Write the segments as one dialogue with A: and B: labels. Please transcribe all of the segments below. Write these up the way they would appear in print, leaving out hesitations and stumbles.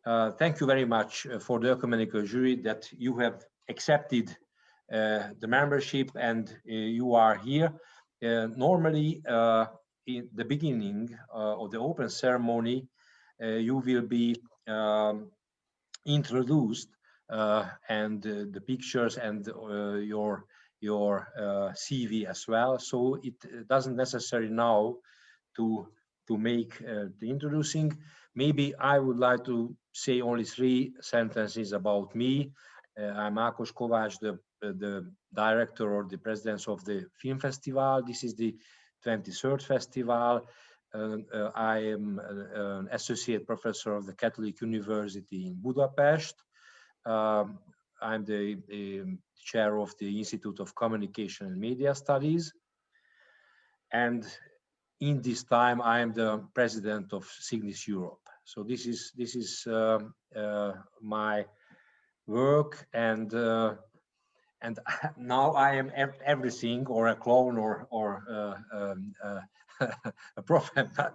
A: thank you very much for the ecumenical jury that you have accepted the membership and you are here. Normally, in the beginning of the open ceremony, you will be introduced and the pictures and your CV as well. So it doesn't necessary now to make the introducing. Maybe I would like to say only 3 sentences about me. I'm Ákos Kovács, the director or the president of the film festival. This is the 23rd festival. I am an associate professor of the Catholic University in Budapest. I'm the chair of the Institute of Communication and Media Studies. And in this time, I am the president of Signis Europe. So this is my work, and now I am everything, or a clone, or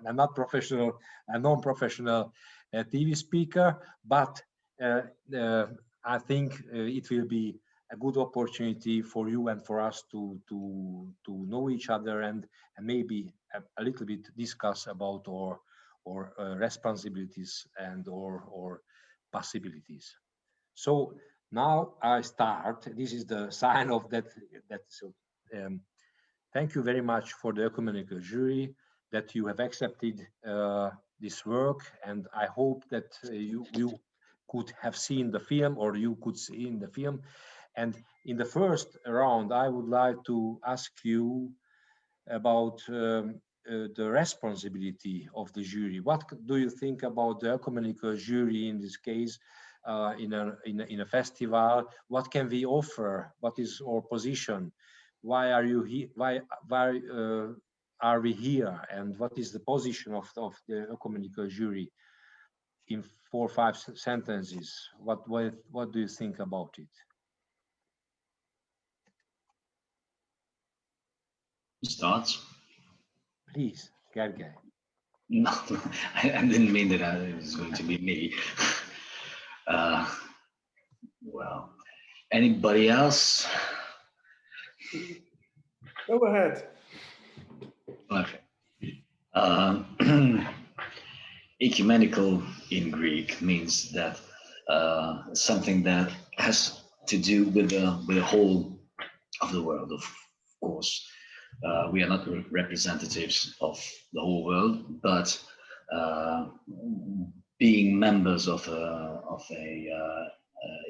A: a not professional, a non-professional TV speaker. But I think it will be a good opportunity for you and for us to know each other and maybe a little bit discuss about our responsibilities and or possibilities. So now I start. This is the sign of that. So, thank you very much for the ecumenical jury that you have accepted this work, and I hope that you could have seen the film, or you could see in the film. And in the first round, I would like to ask you about the responsibility of the jury. What do you think about the ecumenical jury in this case, in a festival? What can we offer? What is our position? Why are you here? Why are we here? And what is the position of the ecumenical jury? In 4 or 5 sentences, what do you think about it?
B: Starts.
A: Please, Gergely.
B: No, I didn't mean that it was going to be me. Well, anybody else?
C: Go ahead.
B: Okay. Ecumenical in Greek means that something that has to do with the whole of the world. Of course, we are not representatives of the whole world, but being members of a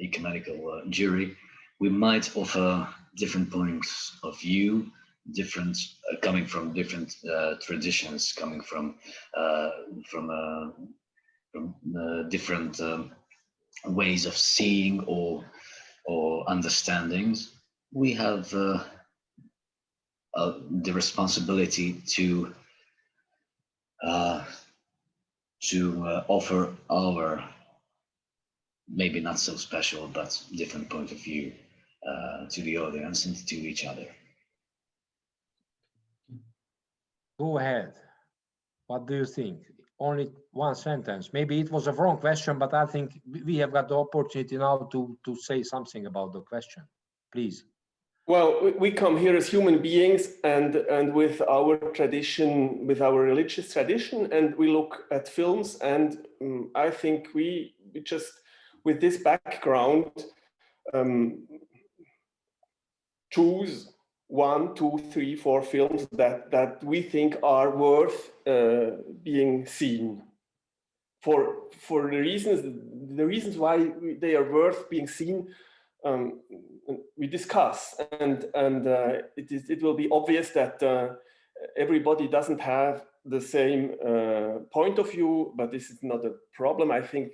B: ecumenical jury, we might offer different points of view, different coming from different traditions, coming from different ways of seeing or understandings. We have the responsibility to offer our maybe not so special but different point of view to the audience and to each other.
A: Go ahead. What do you think? Only 1 sentence. Maybe it was a wrong question, but I think we have got the opportunity now to say something about the question. Please.
C: Well, we come here as human beings and with our tradition, with our religious tradition, and we look at films, and I think we just, with this background, choose 1, 2, 3, 4 films that we think are worth being seen for the reasons why they are worth being seen. We discuss, and it will be obvious that everybody doesn't have the same point of view, but this is not a problem. I think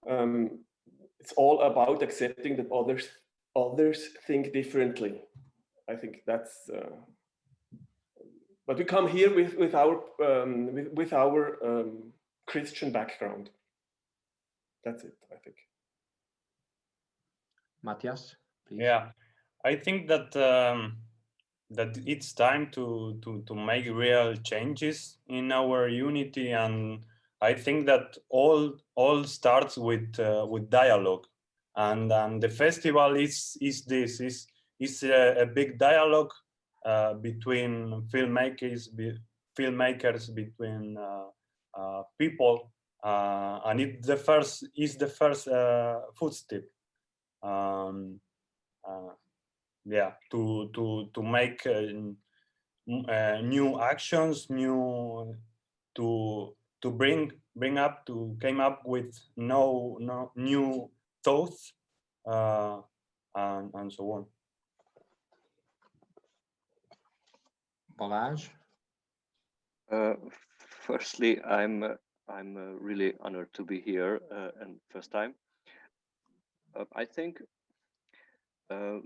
C: it's all about accepting that others think differently. I think that's. But we come here with our Christian background. That's it, I think.
A: Matthias, please.
D: Yeah, I think that that it's time to make real changes in our unity and I think that all starts with dialogue, and the festival is a big dialogue between filmmakers, between people, and it's the first footstep. Yeah, to make new actions, to came up with no new thoughts, and so on.
A: Balázs?
E: Firstly, I'm really honored to be here and first time. I think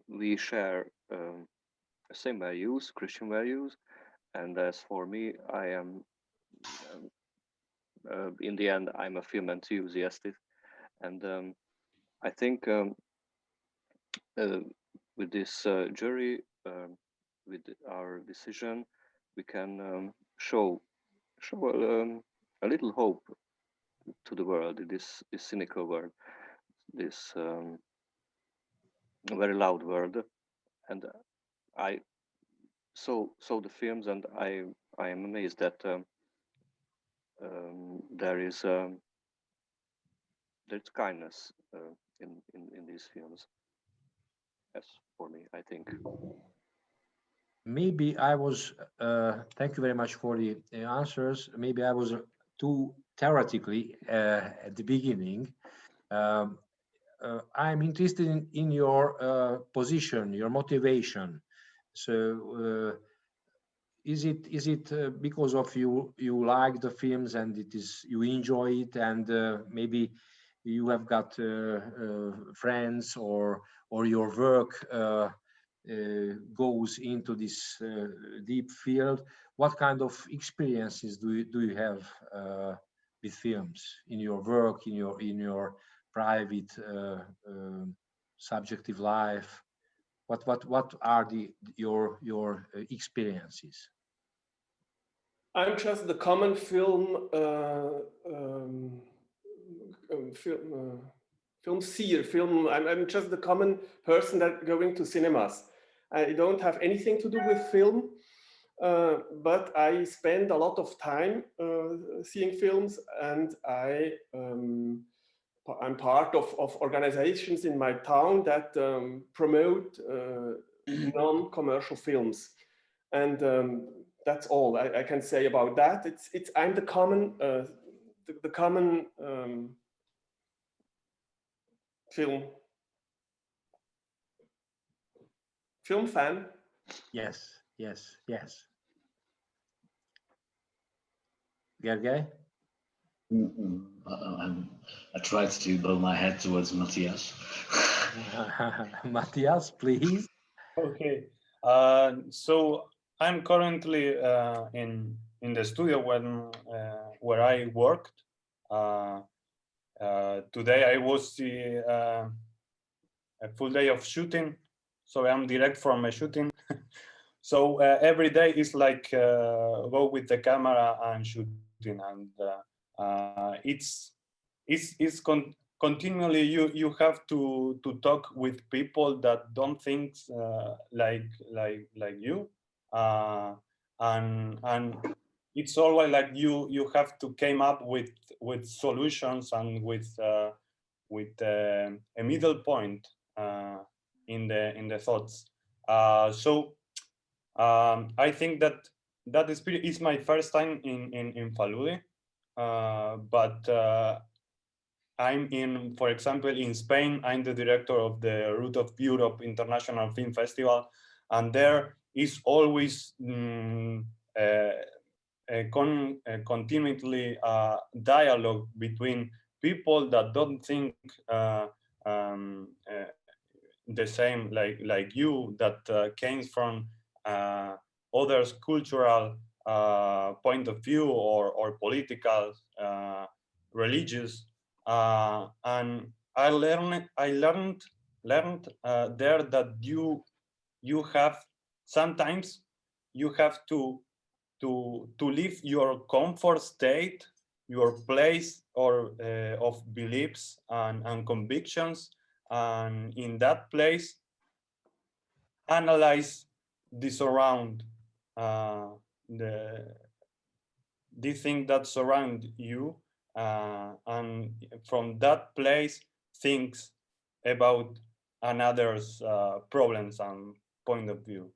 E: we share same values, Christian values, and as for me, I am in the end I'm a film enthusiast, and I think with this jury, with our decision, we can show a little hope to the world, this cynical world, this very loud world, and I saw the films, and I am amazed that there's kindness in these films. Yes, for me, I think.
A: Maybe I was, thank you very much for the answers. Maybe I was too theoretically at the beginning. I'm interested in your position, your motivation. So is it because of you like the films and you enjoy it, and maybe you have got friends, or your work goes into this deep field? What kind of experiences do you have with films in your work, in your private subjective life? What are your experiences?
C: I'm just the common film seer. I'm just the common person that going to cinemas. I don't have anything to do with film, but I spend a lot of time seeing films, and I'm part of organizations in my town that promote non-commercial films, and that's all I can say about that. I'm the common film fan.
A: Yes. Gergely?
B: I tried to bow my head towards Matthias.
A: Matthias, please.
D: Okay. So I'm currently in the studio where I worked. Today I was a full day of shooting, so I'm direct from a shooting. So every day is like go with the camera and shooting, and it's continually you have to talk with people that don't think like you, and it's always like you have to came up with solutions and with a middle point in the thoughts. So I think that experience is my first time in Faludi, but I'm for example, in Spain, I'm the director of the Route of Europe International Film Festival, and there is always continually dialogue between people that don't think the same like you, that came from others' cultural point of view or political, religious, and I learned there that you have sometimes you have to leave your comfort state your place or of beliefs and convictions, and in that place analyze the surround, the thing that surround you, and from that place thinks about another's problems and point of view.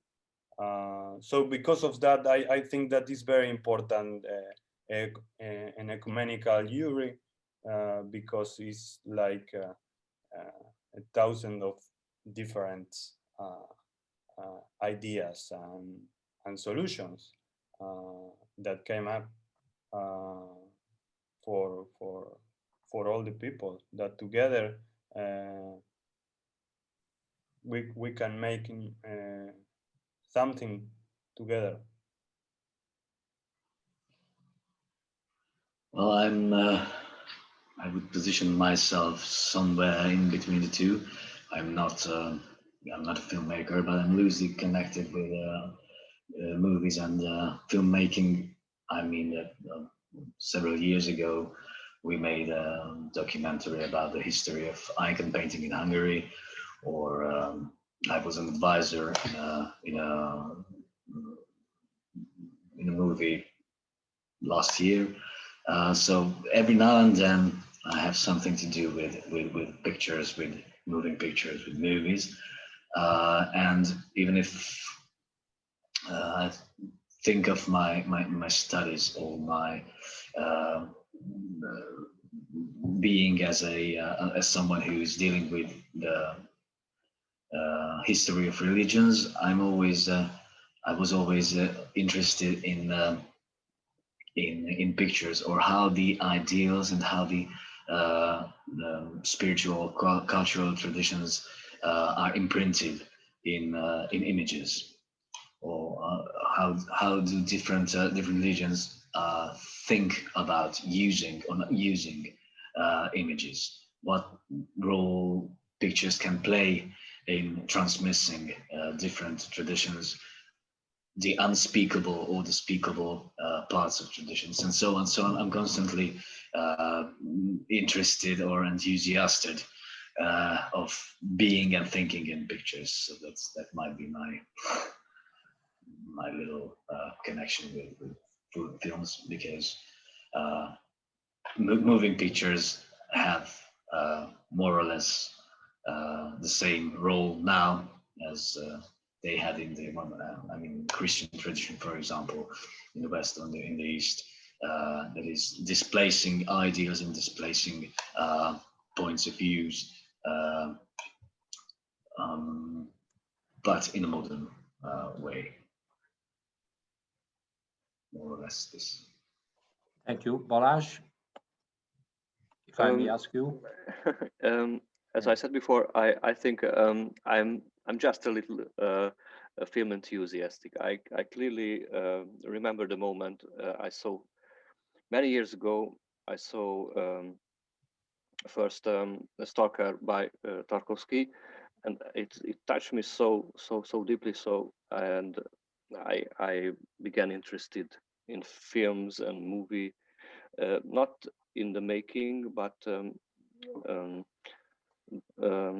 D: So because of that, I think that is very important, an ecumenical jury, because it's like 1,000 of different ideas and solutions that came up for all the people, that together we can make something together.
B: Well, I would position myself somewhere in between the two. I'm not a filmmaker, but I'm loosely connected with movies and filmmaking. I mean, several years ago, we made a documentary about the history of icon painting in Hungary, or I was an advisor in a movie last year. So every now and then I have something to do with pictures, with moving pictures, with movies. And even if I think of my studies or my being as someone who is dealing with the history of religions, I was always interested in pictures, or how the ideals and how the spiritual cultural traditions are imprinted in images, or how do different religions think about using or not using images, what role pictures can play in transmitting different traditions, the unspeakable or the speakable parts of traditions, and so on. So I'm constantly interested or enthusiastic of being and thinking in pictures. So that might be my little connection with films, because moving pictures have more or less the same role now as they had in the Christian tradition, for example, in the West and in the East, that is displacing ideas and displacing points of views, but in a modern way, more or less this.
A: Thank you. Balázs, if I may ask you.
E: As I said before, I think I'm just a little a film enthusiastic. I clearly remember the moment I saw many years ago. I saw first Stalker by Tarkovsky, and it touched me so deeply. So, and I began interested in films and movie, not in the making, but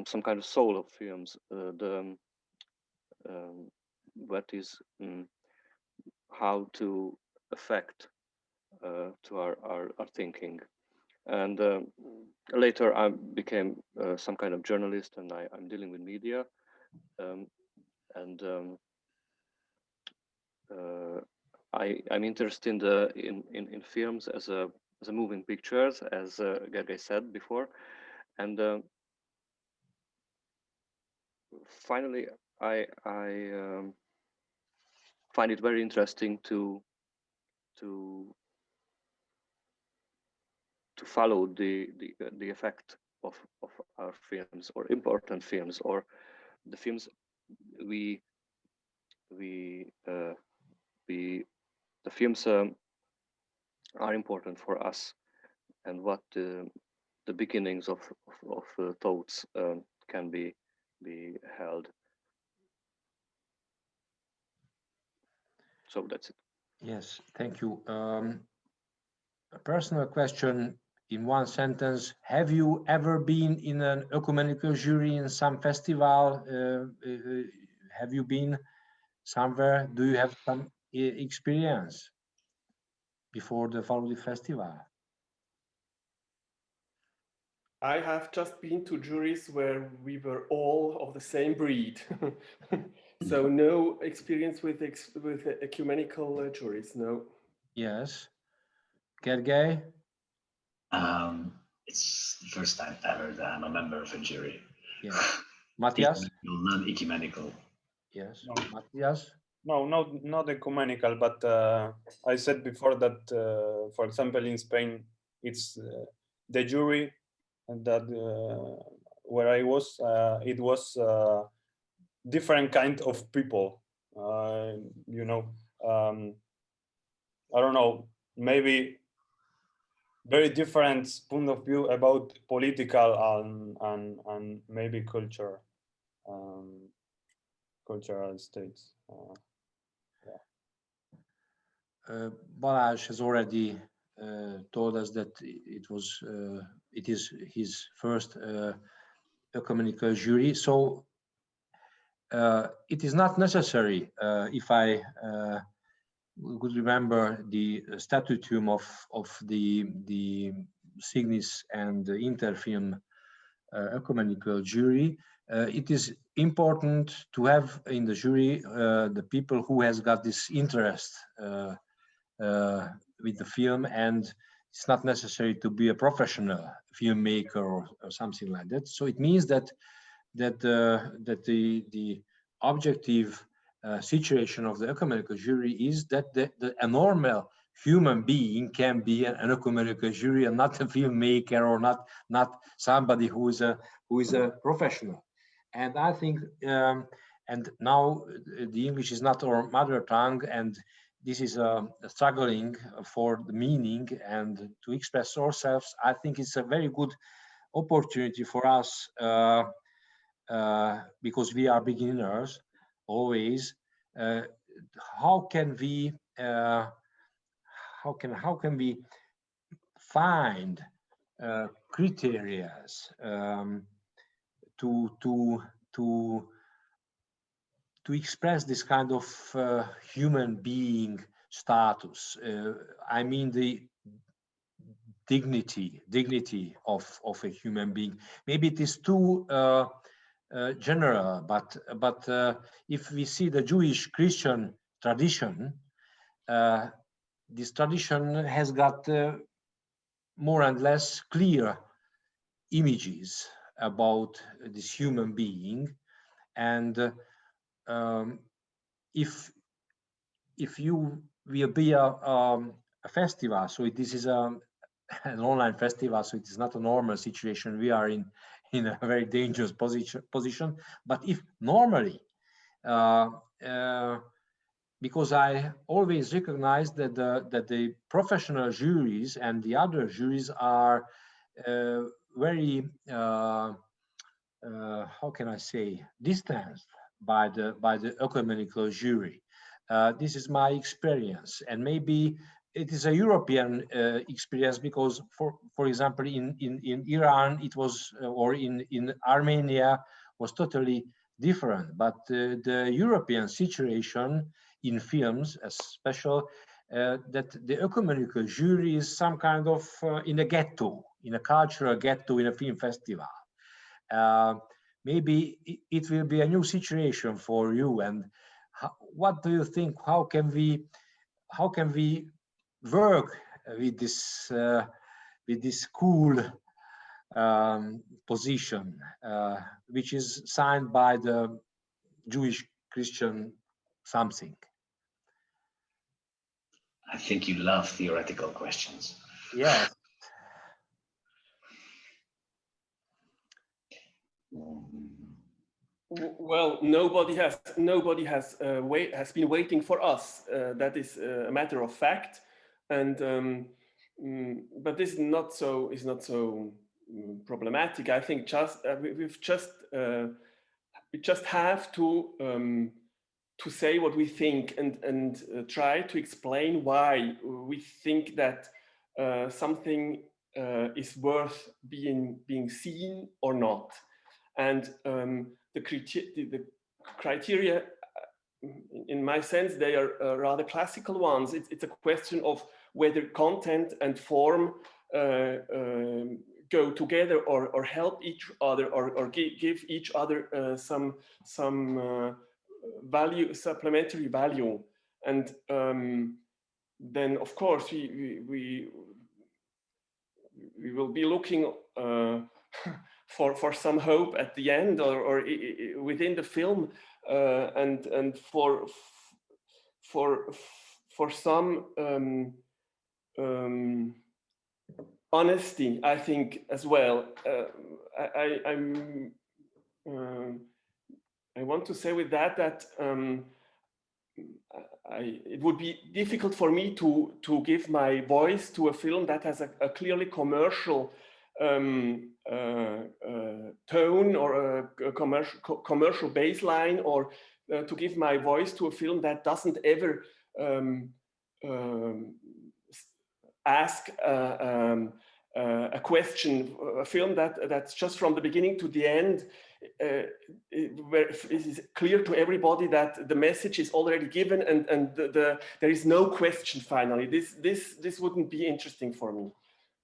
E: some kind of soul of films. What is how to affect to our thinking. And later I became some kind of journalist, and I'm dealing with media, and I'm interested in films as a moving pictures, as Gergely said before, and finally I find it very interesting to follow the effect of our films, or important films, or the films the films are important for us, and what the beginnings of thoughts can be held. So that's it.
A: Yes, thank you. a personal question in one sentence. Have you ever been in an ecumenical jury in some festival? Have you been somewhere? Do you have some experience before the Valudi Festival?
C: I have just been to juries where we were all of the same breed. So no experience with ecumenical juries, no.
A: Yes. Gergely?
B: It's the first time ever that I'm a member of a jury.
A: Yeah. Matthias?
B: Non-ecumenical.
A: Yes.
D: No.
A: Matthias?
D: No, not ecumenical, but I said before that, for example, in Spain, it's the jury that where I was, it was different kind of people. You know, I don't know, maybe very different point of view about political and maybe culture, cultural states.
A: Balázs has already told us that it is his first ecumenical jury. So it is not necessary, if I could remember the statutum of the Signis and the Interfilm ecumenical jury. It is important to have in the jury the people who has got this interest with the film, and it's not necessary to be a professional filmmaker or something like that. So it means that the objective situation of the ecumenical jury is that a normal human being can be an ecumenical jury and not a filmmaker or not somebody who is a professional. And I think and now the English is not our mother tongue, and this is struggling for the meaning and to express ourselves. I think it's a very good opportunity for us because we are beginners always. How can we find criteria to express this kind of human being status? I mean the dignity of a human being. Maybe it is too general, but if we see the Jewish Christian tradition, this tradition has got more and less clear images about this human being, and if you will be a festival, so this is an online festival, so it is not a normal situation. We are in a very dangerous position. But if normally, because I always recognize that the professional juries and the other juries are very how can I say, distanced by the ecumenical jury. This is my experience, and maybe it is a European experience, because for example in Iran it was, or in Armenia was totally different. But the European situation in films, especially that the ecumenical jury is some kind of in a ghetto, in a cultural ghetto, in a film festival. Maybe it will be a new situation for you. And what do you think? How can we work with this cool position, which is signed by the Jewish Christian something?
B: I think you love theoretical questions.
A: Yes.
C: Well, nobody has been waiting for us. That is a matter of fact, and but this is not so problematic. I think we just have to say what we think and try to explain why we think that something is worth being seen or not. And the criteria, in my sense, they are rather classical ones. It's a question of whether content and form go together or help each other or give each other some value, supplementary value. And then, of course, we will be looking for some hope at the end or within the film, and for some honesty, I think, as well. I want to say with that it would be difficult for me to give my voice to a film that has a clearly commercial tone or a commercial baseline, or to give my voice to a film that doesn't ever ask a question, a film that's just from the beginning to the end, where it is clear to everybody that the message is already given and there is no question finally. This wouldn't be interesting for me.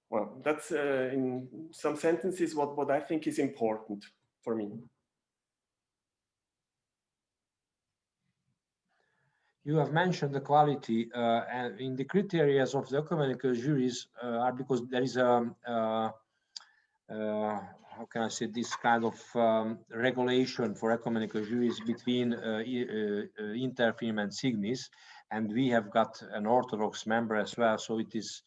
C: Well, that's in some sentences what I think is important for me.
A: You have mentioned the quality, and in the criteria of the ecumenical juries are because there is a how can I say, this kind of regulation for ecumenical juries between Interfirm and Signis, and we have got an Orthodox member as well, so it is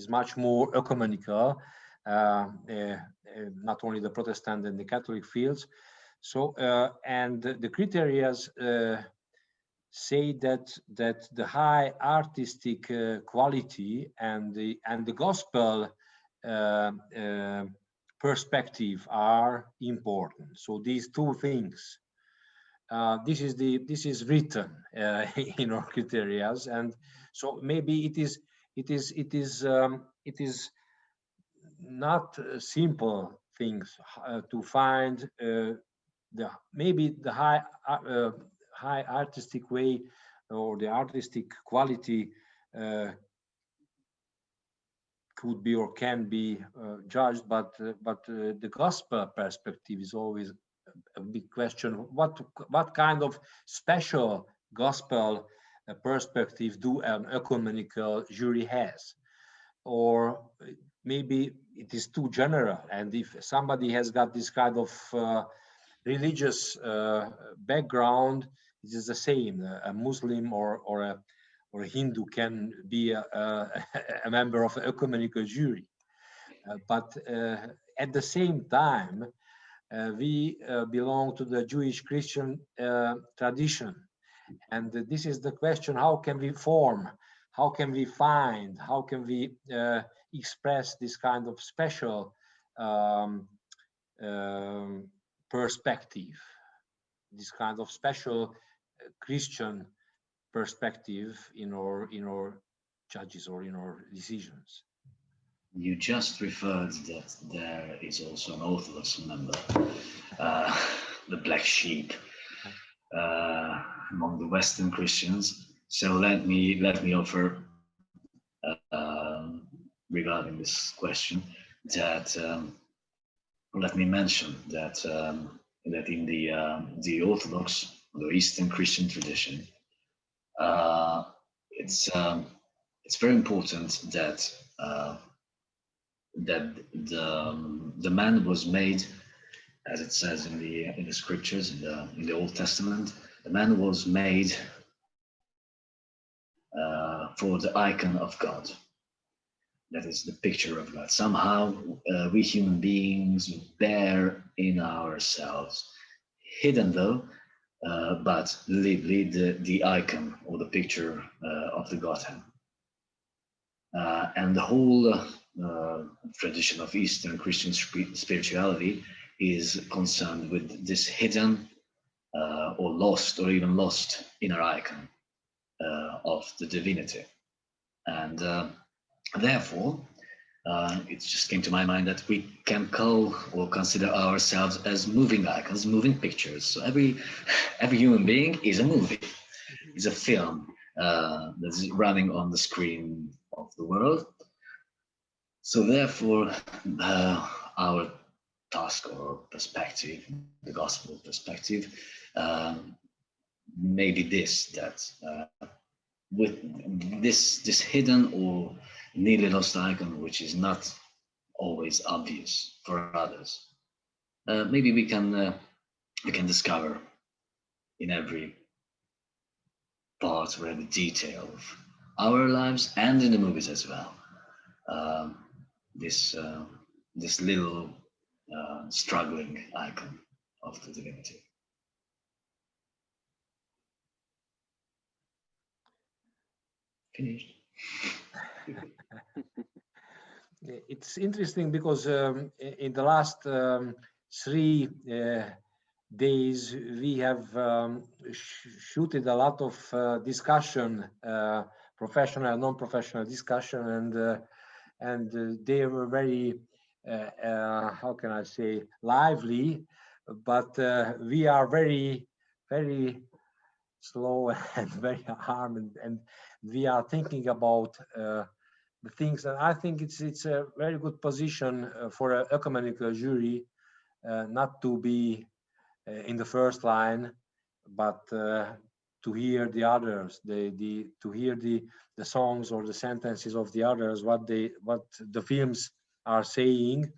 A: much more ecumenical, not only the Protestant and the Catholic fields. So and the criteria say that the high artistic quality and the gospel perspective are important. So these two things, this is written in our criteria, and so maybe it is not simple things to find maybe the high artistic way or the artistic quality could be or can be judged, but the gospel perspective is always a big question. What kind of special gospel perspective do an ecumenical jury has? Or maybe it is too general, and if somebody has got this kind of religious background, it is the same. A Muslim or a Hindu can be a member of an ecumenical jury. But at the same time, we belong to the Jewish Christian tradition. And this is the question: how can we form, how can we find, how can we express this kind of special perspective, this kind of special Christian perspective in our judges or in our decisions?
B: You just referred that there is also an Orthodox member, the black sheep among the Western Christians. So let me offer regarding this question that let me mention that that in the Orthodox, the Eastern Christian tradition, it's very important that that the man was made, as it says in the scriptures in the Old Testament, the man was made for the icon of God. That is the picture of God. Somehow we human beings bear in ourselves, hidden though, but vividly the icon or the picture of the Godhead. And the whole tradition of Eastern Christian spirituality is concerned with this hidden or lost or even lost inner icon of the divinity. And Therefore, it just came to my mind that we can call or consider ourselves as moving icons, moving pictures. So every human being is a movie, is a film that's running on the screen of the world. So therefore, our task or perspective, the gospel perspective, may be this, that with this hidden or nearly lost icon, which is not always obvious for others, maybe we can discover in every part or every detail of our lives and in the movies as well, this little struggling icon of the divinity. Finished.
A: It's interesting because in the last 3 days we have shooted a lot of discussion, professional, non-professional discussion, and they were very, how can I say, lively. But we are very, very slow and very harm, and we are thinking about the things. And I think it's a very good position for an ecumenical jury not to be in the first line, but to hear the others, to hear the songs or the sentences of the others, what the films are saying,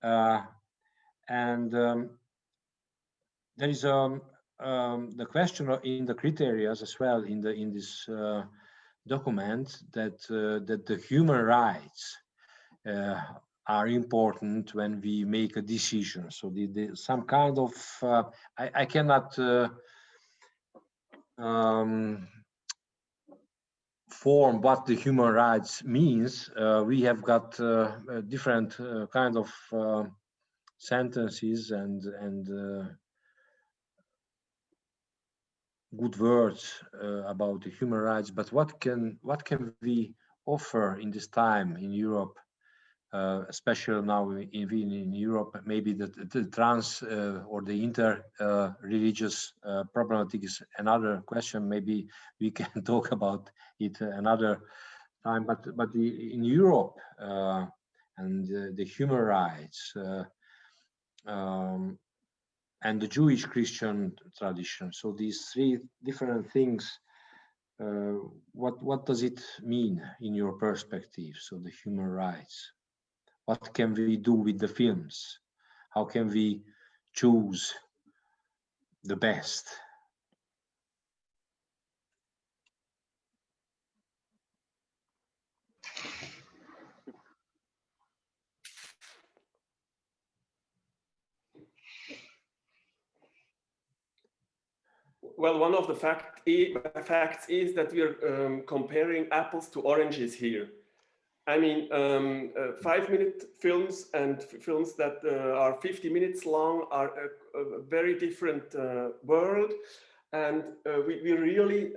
A: and there is the question in the criteria as well in this document that the human rights are important when we make a decision. So some kind of I cannot form what the human rights means. We have got different kind of sentences and good words about the human rights, but what can we offer in this time in Europe, especially now in Europe? Maybe the trans or the inter religious problematic is another question. Maybe we can talk about it another time. But in Europe and the human rights. And the Jewish Christian tradition. So these 3 different things, what does it mean in your perspective? So the human rights, what can we do with the films? How can we choose the best?
C: Well, one of the facts is that we're comparing apples to oranges here. I mean, 5-minute films and films that are 50 minutes long are a very different world. And we're really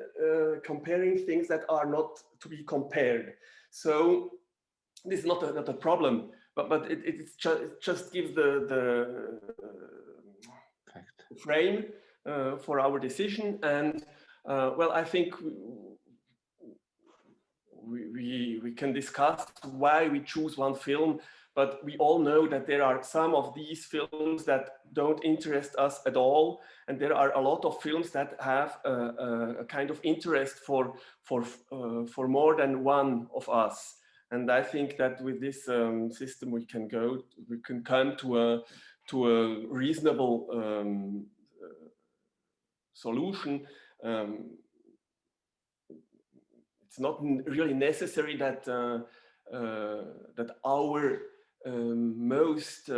C: comparing things that are not to be compared. So this is not a problem, but it just gives the frame for our decision. And well, I think we can discuss why we choose one film, but we all know that there are some of these films that don't interest us at all, and there are a lot of films that have a kind of interest for more than one of us. And I think that with this system we can come to a reasonable solution. It's not really necessary that that our most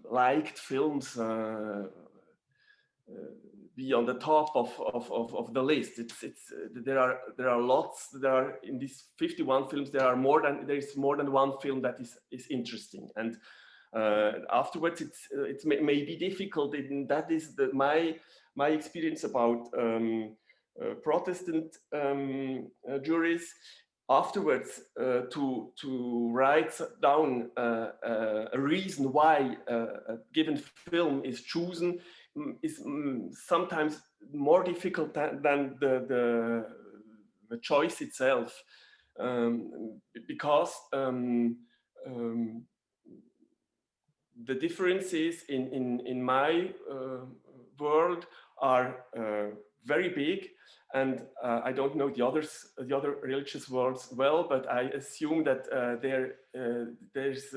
C: liked films be on the top of the list. There are lots. There are in these 51 films. There is more than one film that is interesting, and afterwards it may be difficult. And that is my experience about Protestant juries. afterwards to write down a reason why a given film is chosen is sometimes more difficult than the choice itself, because the differences in my world are very big, and I don't know the other religious worlds well, but I assume that there's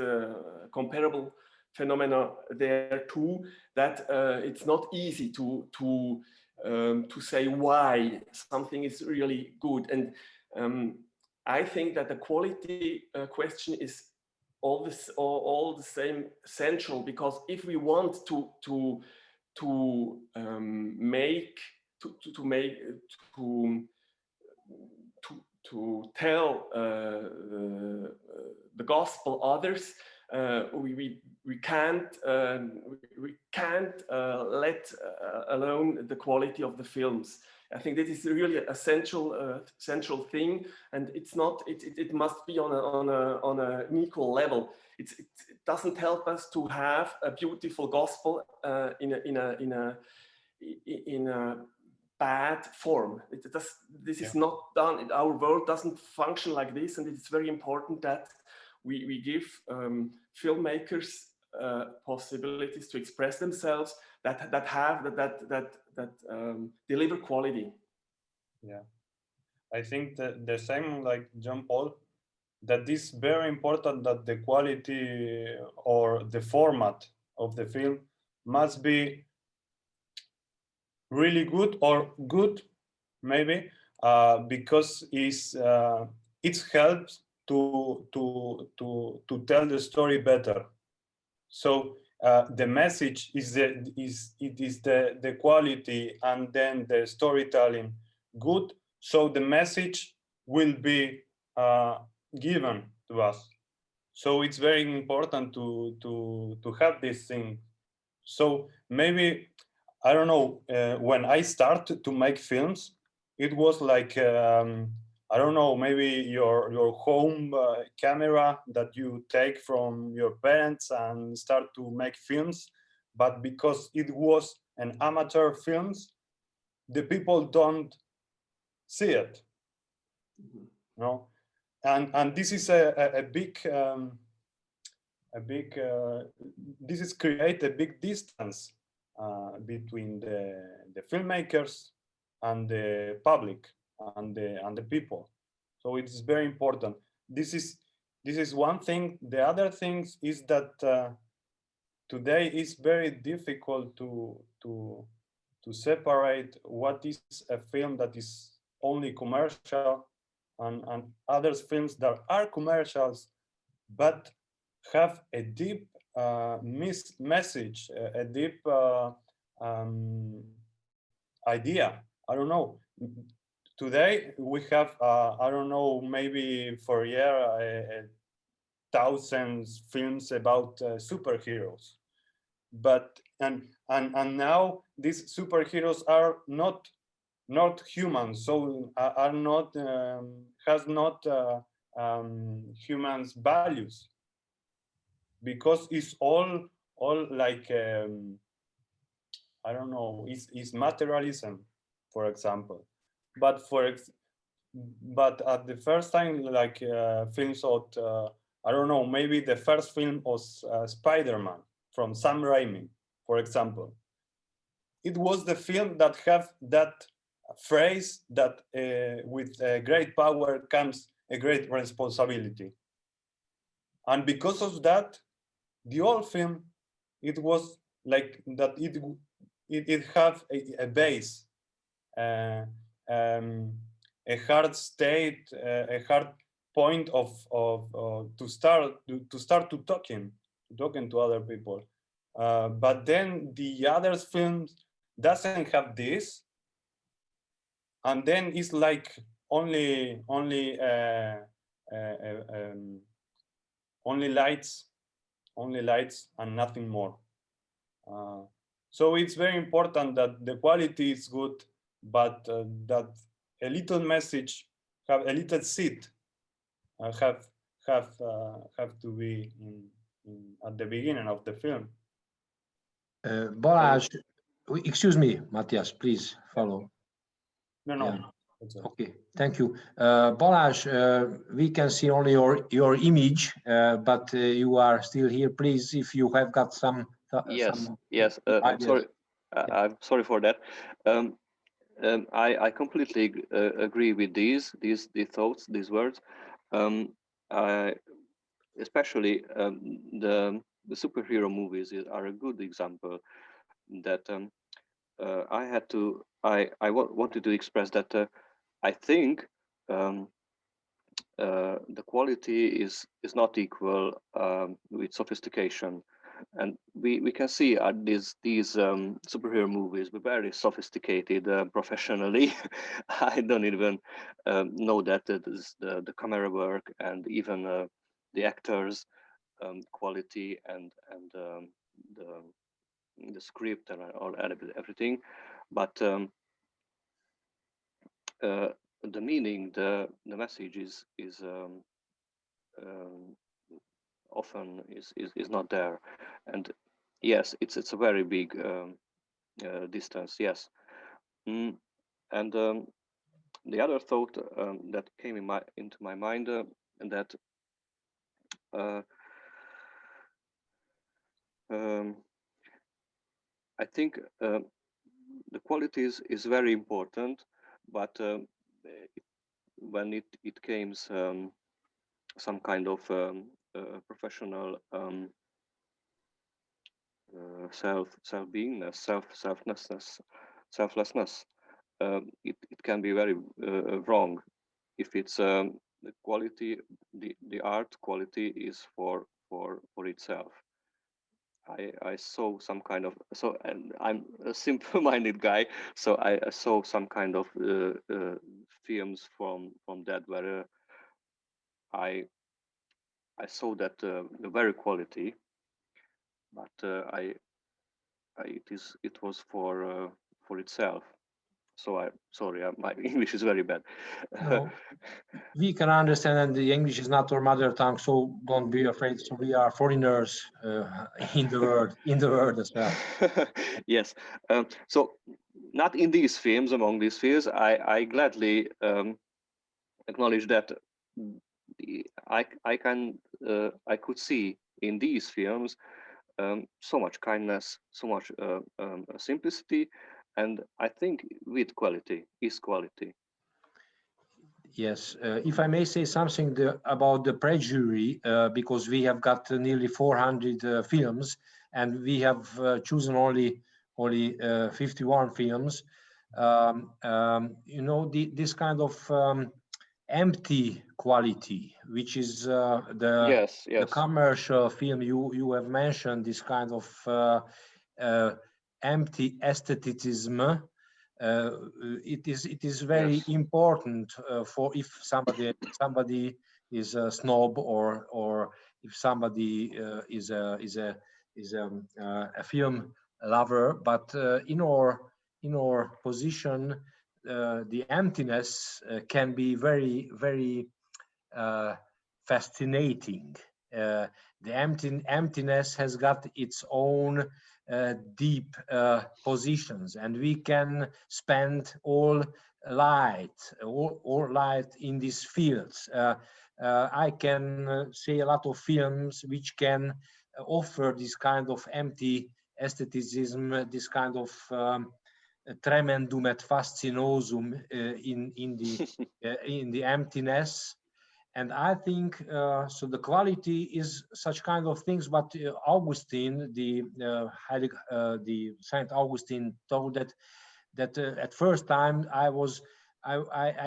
C: comparable phenomena there too. That it's not easy to say why something is really good, and I think that the quality question is all the same essential, because if we want to tell the gospel others, we can't let alone the quality of the films. I think that is really a central thing, and it's not. It must be on an equal level. It doesn't help us to have a beautiful gospel in a bad form. This is not done. Our world doesn't function like this, and it's very important that we give filmmakers possibilities to express themselves that deliver quality.
D: Yeah, I think that the same like John Paul, that is very important that the quality or the format of the film must be really good or good, maybe, because it helps to tell the story better. So the message is the quality, and then the storytelling good. So the message will be given to us. So it's very important to have this thing. So maybe, I don't know, when I started to make films, it was like, I don't know, maybe your home camera that you take from your parents and start to make films. But because it was an amateur films, the people don't see it. No, and this is a big this is create a big distance between the filmmakers and the public and the people. So it's very important. This is one thing. The other thing is that today it's very difficult to separate what is a film that is only commercial and other films that are commercials but have a deep message, a deep idea. I don't know. Today we have, I don't know, maybe for a year, thousands films about superheroes, but and now these superheroes are not humans, so are not has not humans values, because it's all like I don't know, is materialism, for example. But but at the first time, like films thought, I don't know, maybe the first film was Spider-Man from Sam Raimi, for example. It was the film that have that phrase that with great power comes a great responsibility. And because of that, the whole film, it was like that it have a base, a hard state, a hard point of to start talking to other people. But then the other films doesn't have this, and then it's like only lights and nothing more. So it's very important that the quality is good, but that a little message, have a little seed have to be at the beginning of the film.
A: Balázs, excuse me, Matthias, please follow.
D: No, no.
A: Yeah. Okay, thank you. Balázs, we can see only your image, but you are still here. Please, if you have got some.
E: Yes. I'm sorry. I'm sorry for that. I completely agree with these thoughts, these words. Especially the superhero movies are a good example that I wanted to express that I think the quality is not equal with sophistication, and we can see these superhero movies were very sophisticated professionally. I don't even know that the camera work and even the actors quality and the script and all everything, but the meaning, the message is often is not there, and yes, it's a very big distance. Yes, and the other thought that came into my mind that I think the quality is very important, but when it came some kind of professional self-beingness, selflessness, it can be very wrong if it's the quality, the art quality is for itself. I saw some kind of, and I'm a simple-minded guy, so I saw some kind of films from that where I saw that the very quality, but it was for itself. So sorry, my English is very bad.
A: No, we can understand, and the English is not our mother tongue, so don't be afraid. So we are foreigners in the world as well.
E: Yes. So not in these films, among these films, I gladly acknowledge that I could see in these films so much kindness, so much simplicity, and I think with quality is quality.
A: Yes, if I may say something about the pre-jury, because we have got nearly 400 films, and we have chosen only 51 films. You know, this kind of empty quality, which is the commercial film you have mentioned, this kind of empty aestheticism. It is very important for if somebody is a snob or if somebody is a film lover, but in our position the emptiness can be very fascinating. The emptiness has got its own deep positions, and we can spend all light in these fields. I can say a lot of films which can offer this kind of empty aestheticism, this kind of tremendum et fascinosum in the emptiness. And I think so. The quality is such kind of things. But Augustine, the Saint Augustine, told that at first time I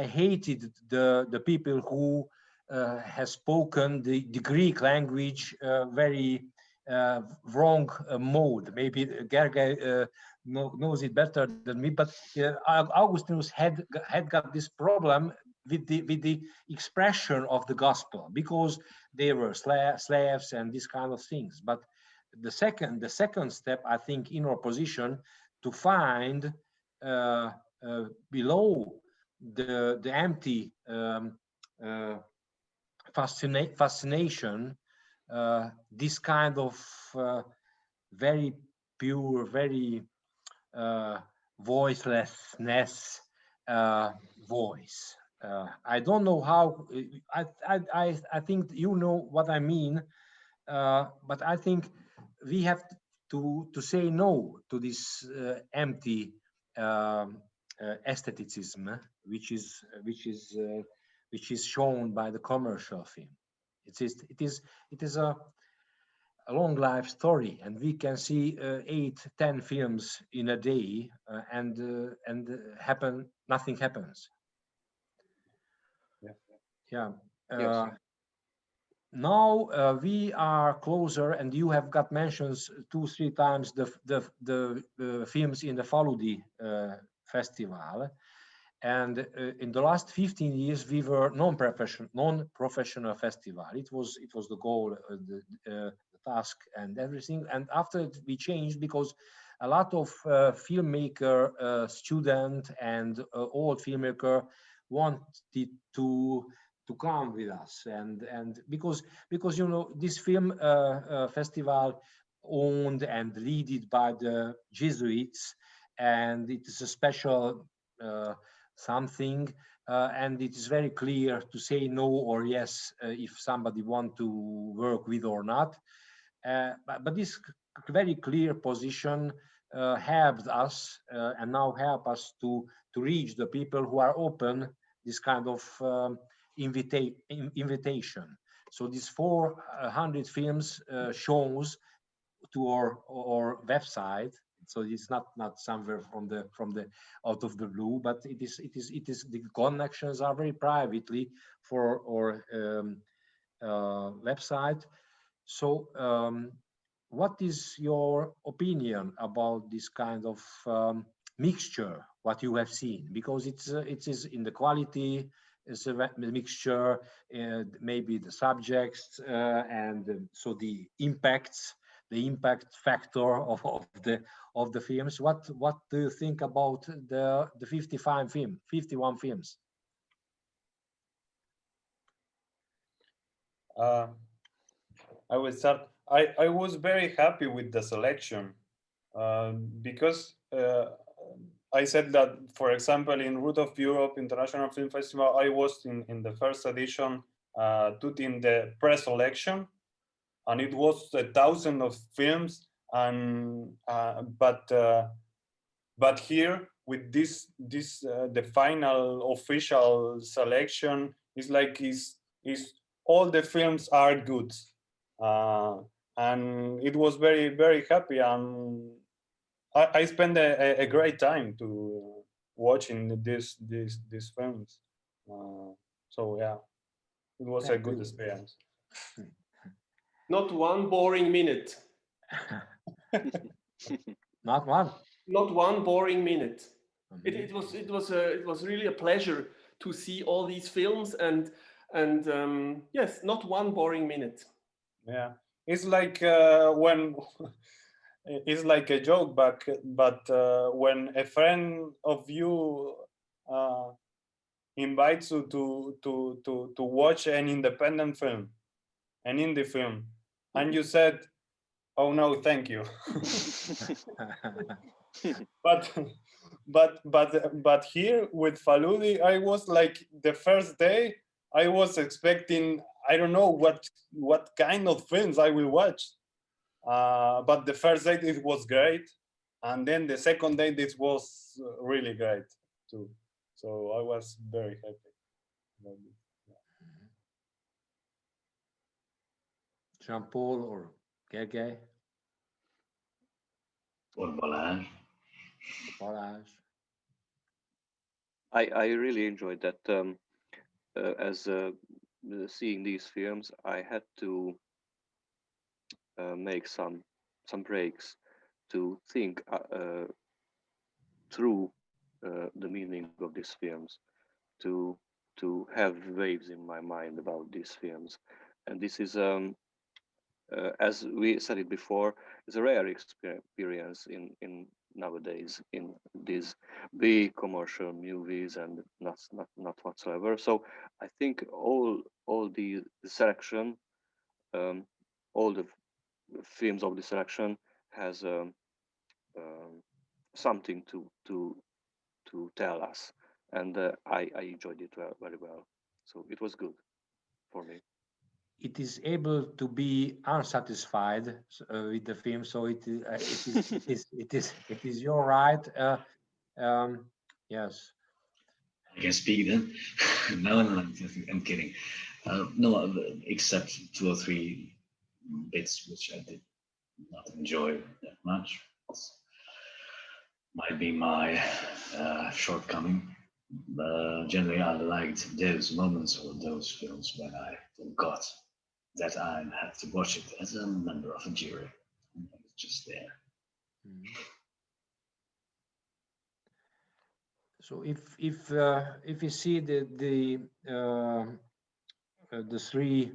A: hated the people who has spoken the Greek language very wrong mode. Maybe Gergely knows it better than me, but Augustinus had got this problem with the expression of the gospel, because they were slaves and these kind of things. But the second step, I think, in our position to find below the empty fascination, this kind of very pure, very voicelessness voice. I don't know how. I think you know what I mean, but I think we have to say no to this empty aestheticism, which is shown by the commercial film. It is a long life story, and we can see 8-10 films in a day, and nothing happens. Yeah.
E: Yes.
A: Now we are closer, and you have got mentions 2-3 times the films in the Faludi Festival, and in the last 15 years we were non-professional festival. It was the goal, the task, and everything. And after we changed, because a lot of filmmaker, student, and old filmmaker wanted to come with us, and because you know this film festival owned and led by the Jesuits, and it is a special something, and it is very clear to say no or yes if somebody want to work with or not. But this very clear position helped us, and now help us to reach the people who are open this kind of invitation. So these 400 films shows to our website. So it's not somewhere from the out of the blue, but it is the connections are very privately for our website. So what is your opinion about this kind of mixture what you have seen? Because it is in the quality, it's a mixture, maybe the subjects, and so the impact factor of the films. What do you think about the 51 films?
D: I will start. I was very happy with the selection, because I said that, for example, in Root of Europe International Film Festival, I was in the first edition, in the pre-selection, and it was 1,000 of films, and but here with this the final official selection is like is all the films are good, and it was very, very happy, and I spent a great time to watching these films. So yeah, it was a good experience.
C: Not one boring minute.
A: Not one.
C: Not one boring minute. It was really a pleasure to see all these films, and yes, not one boring minute.
D: Yeah, it's like when it's like a joke, but when a friend of you invites you to watch an independent film, an indie film, and you said, "Oh no, thank you." but here with Faludi, I was like, the first day I was expecting, I don't know what kind of films I will watch, but the first day it was great, and then the second day this was really great too. So I was very happy about it.
A: Jean-Paul or Gergely?
B: Or Balázs.
A: Balázs?
E: I really enjoyed that. As seeing these films, I had to make some breaks to think through the meaning of these films, to have waves in my mind about these films, and this is as we said it before, is a rare experience in nowadays in these big commercial movies and not whatsoever. So I think all the selection, all the films of the selection has something to tell us, and I enjoyed it very well. So it was good for me.
A: It is able to be unsatisfied with the film, so it is your right. Yes.
B: I can speak then. No, I'm kidding. No, except 2 or 3 bits which I did not enjoy that much. Might be my shortcoming. Generally, I liked those moments or those films when I forgot that I had to watch it as a member of a jury. It's just there.
A: Mm-hmm. So if you see the 3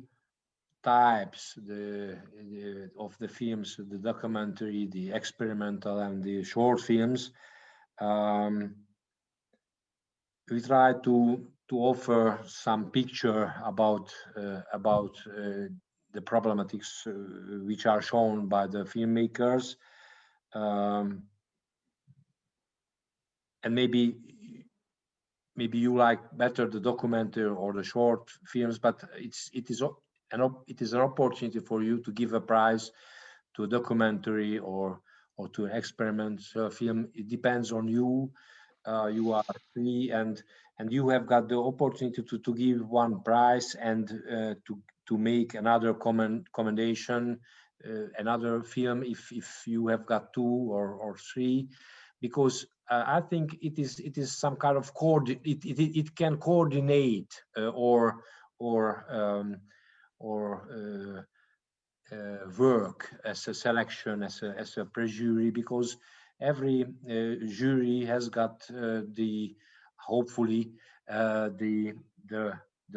A: types of the films, the documentary, the experimental, and the short films, we try to offer some picture about the problematics which are shown by the filmmakers, and maybe you like better the documentary or the short films, but it is an opportunity for you to give a prize to a documentary or to an experimental film. It depends on you. You are free, and you have got the opportunity to give one prize and to make another commendation, another film if you have got 2 or 3, because I think it is some kind of it can coordinate or work as a selection, as a pre-jury, because every jury has got hopefully the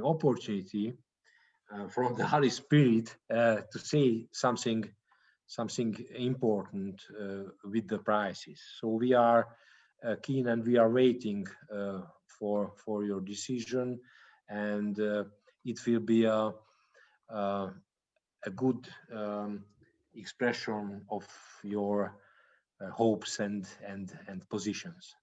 A: opportunity from the Holy Spirit to say something important with the prizes. So we are keen, and we are waiting for your decision, and it will be a good expression of your hopes and positions.